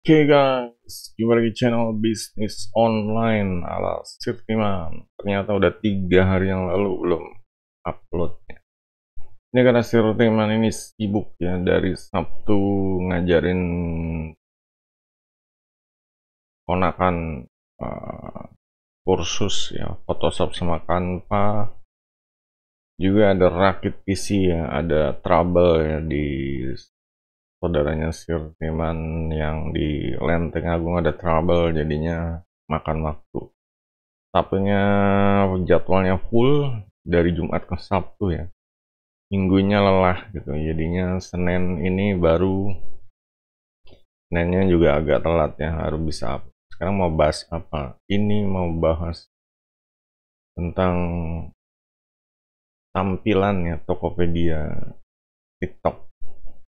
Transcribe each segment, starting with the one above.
Oke guys, jumpa lagi channel bisnis online ala Sirtiman. Ternyata udah 3 hari yang lalu belum uploadnya. Ini karena Sirtiman ini sibuk ya, dari Sabtu ngajarin ponakan uh, kursus ya, Photoshop sama Canva. Juga ada rakit PC ya, ada trouble ya di saudaranya Sirtiman yang di Lenteng Agung ada trouble, jadinya makan waktu. Sabtunya jadwalnya full dari Jumat ke Sabtu ya. Minggunya lelah gitu. Jadinya Senin ini baru, Seninnya juga agak telat ya, harus bisa up. Sekarang mau bahas apa? Ini mau bahas tentang tampilannya Tokopedia, TikTok,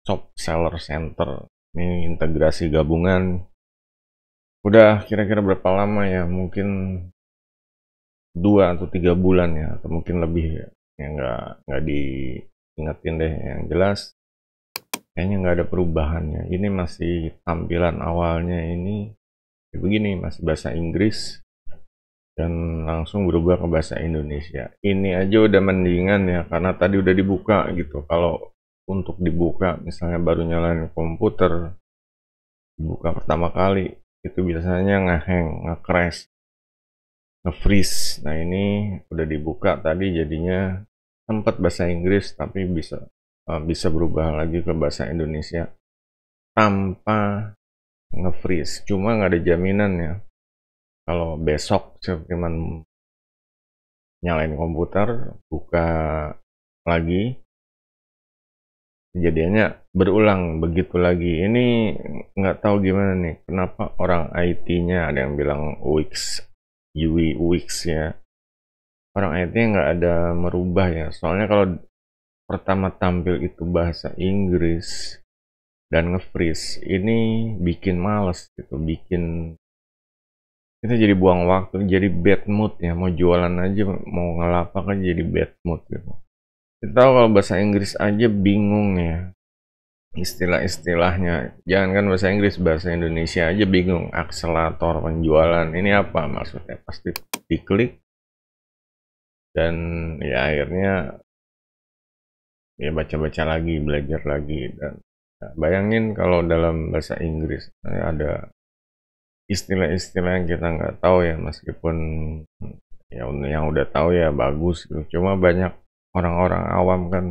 Shop Seller Center. Ini integrasi gabungan. Udah kira-kira berapa lama ya? Mungkin 2 atau 3 bulan ya, atau mungkin lebih ya. Ya nggak diingetin deh. Yang jelas kayaknya nggak ada perubahannya. Ini masih tampilan awalnya ini ya begini, masih bahasa Inggris dan langsung berubah ke bahasa Indonesia. Ini aja udah mendingan ya, karena tadi udah dibuka gitu. Kalau untuk dibuka misalnya baru nyalain komputer, dibuka pertama kali itu biasanya ngehang, nge-crash, nge-freeze. Nah ini udah dibuka tadi, jadinya sempat bahasa Inggris tapi bisa berubah lagi ke bahasa Indonesia tanpa nge-freeze. Cuma nggak ada jaminan ya, kalau besok cuman nyalain komputer buka lagi, kejadiannya berulang begitu lagi. Ini nggak tahu gimana nih, kenapa orang IT-nya ada yang bilang UX, UI UX ya, orang IT-nya nggak ada merubah ya. Soalnya kalau pertama tampil itu bahasa Inggris dan nge-freeze, ini bikin males gitu, bikin kita jadi buang waktu, jadi bad mood ya. Mau jualan aja, mau ngelapak aja jadi bad mood gitu. Kita tahu kalau bahasa Inggris aja bingung ya, istilah-istilahnya. Jangankan bahasa Inggris, bahasa Indonesia aja bingung. Akselerator penjualan ini apa maksudnya, pasti diklik dan ya akhirnya ya baca-baca lagi, belajar lagi. Dan nah, bayangin kalau dalam bahasa Inggris ada istilah-istilah yang kita nggak tahu ya, meskipun ya yang udah tahu ya bagus gitu. Cuma banyak orang-orang awam kan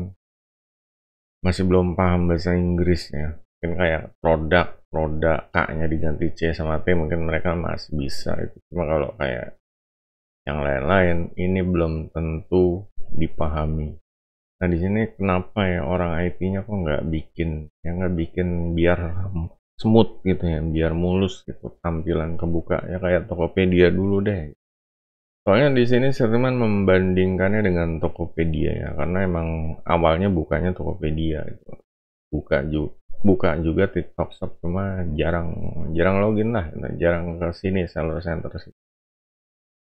masih belum paham bahasa Inggris ya. Mungkin kayak produk, produk K-nya diganti C sama T, mungkin mereka masih bisa itu. Cuma kalau kayak yang lain-lain ini belum tentu dipahami. Nah di sini kenapa ya orang IT-nya kok nggak bikin biar smooth gitu ya, biar mulus gitu tampilan kebuka ya kayak Tokopedia dulu deh. Soalnya di sini Sherman membandingkannya dengan Tokopedia ya, karena emang awalnya bukanya Tokopedia gitu. Buka juga TikTok Shop, cuma jarang jarang login lah, jarang ke sini seller center sih.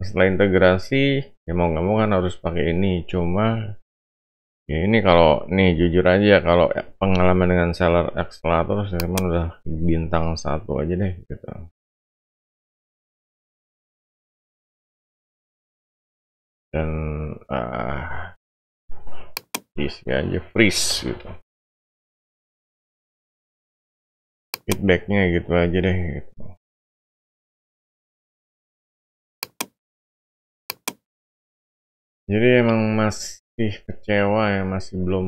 Setelah integrasi ya mau nggak mau kan harus pakai ini. Cuma ya ini kalau nih jujur aja, kalau pengalaman dengan seller accelerator Sherman udah bintang 1 aja deh gitu. Dan isi aja freeze gitu, feedbacknya gitu aja deh gitu. Jadi emang masih kecewa ya, masih belum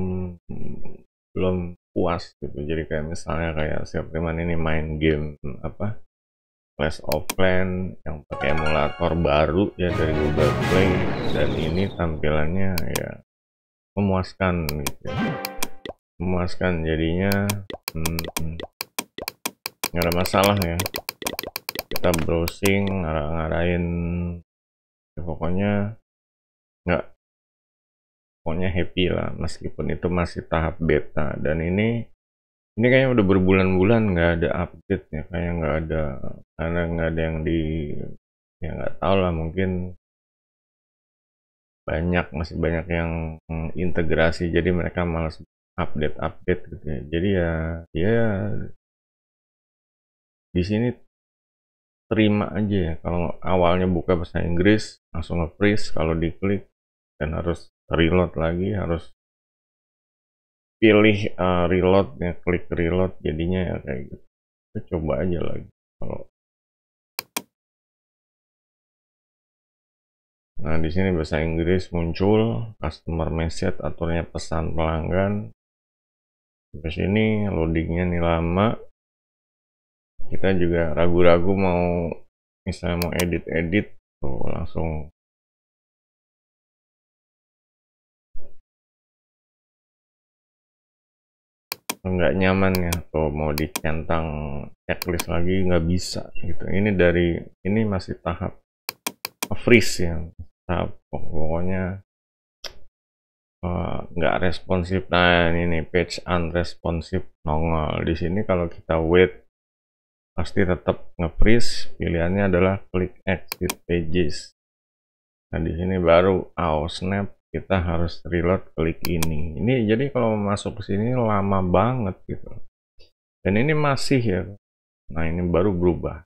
belum puas gitu. Jadi kayak misalnya kayak Septiman ini main game apa, Clash of Clans yang pakai emulator baru ya dari Google Play, dan ini tampilannya ya memuaskan gitu ya. Memuaskan jadinya, nggak ada masalah ya, kita browsing ngarahin ya, nggak pokoknya happy lah, meskipun itu masih tahap beta. Dan ini kayaknya udah berbulan-bulan nggak ada update ya, kayak nggak ada, karena nggak ada yang ya nggak tahu lah, mungkin masih banyak yang integrasi, jadi mereka malas update gitu ya. Jadi ya di sini terima aja ya, kalau awalnya buka bahasa Inggris langsung nge-freeze kalau diklik, dan harus reload lagi, harus pilih reload ya, klik reload, jadinya ya kayak gitu. Kita coba aja lagi kalau. Nah, di sini bahasa Inggris muncul, customer message, aturnya pesan pelanggan. Di sini loadingnya nih lama. Kita juga ragu-ragu mau, misalnya mau edit-edit, tuh langsung nggak nyaman ya, tuh mau dicentang checklist lagi nggak bisa gitu. Ini masih tahap freeze ya, tahap pokoknya nggak responsif. Nah, ini page unresponsive nongol di sini. Kalau kita wait pasti tetap nge-freeze. Pilihannya adalah klik exit pages. Nah, di sini baru snap, kita harus reload, klik ini. Jadi kalau masuk ke sini lama banget gitu. Dan ini masih ya. Nah, ini baru berubah.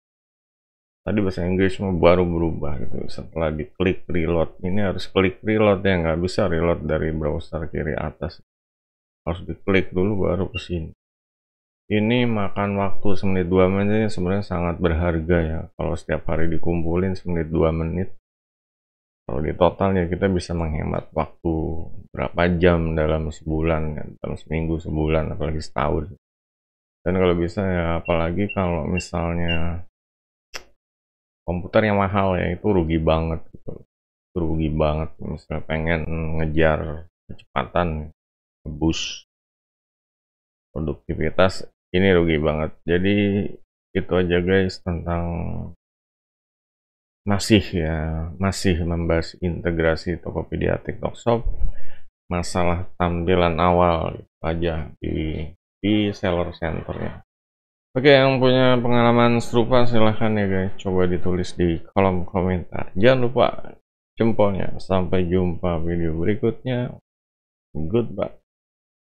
Tadi bahasa Inggris baru berubah gitu. Setelah diklik reload, ini harus klik reload ya, nggak bisa reload dari browser kiri atas. Harus diklik dulu baru ke sini. Ini makan waktu semenit 2 menit, sebenarnya sangat berharga ya. Kalau setiap hari dikumpulin semenit 2 menit. Kalau di totalnya kita bisa menghemat waktu berapa jam dalam sebulan, ya, dalam seminggu, sebulan, apalagi setahun. Dan kalau bisa ya, apalagi kalau misalnya komputer yang mahal ya, itu rugi banget gitu. Itu rugi banget misalnya pengen ngejar kecepatan, boost produktivitas, ini rugi banget. Jadi itu aja guys tentang masih membahas integrasi Tokopedia TikTok Shop, masalah tampilan awal gitu aja di seller center ya. Oke, yang punya pengalaman serupa silahkan ya guys, coba ditulis di kolom komentar. Jangan lupa jempolnya. Sampai jumpa video berikutnya. Goodbye.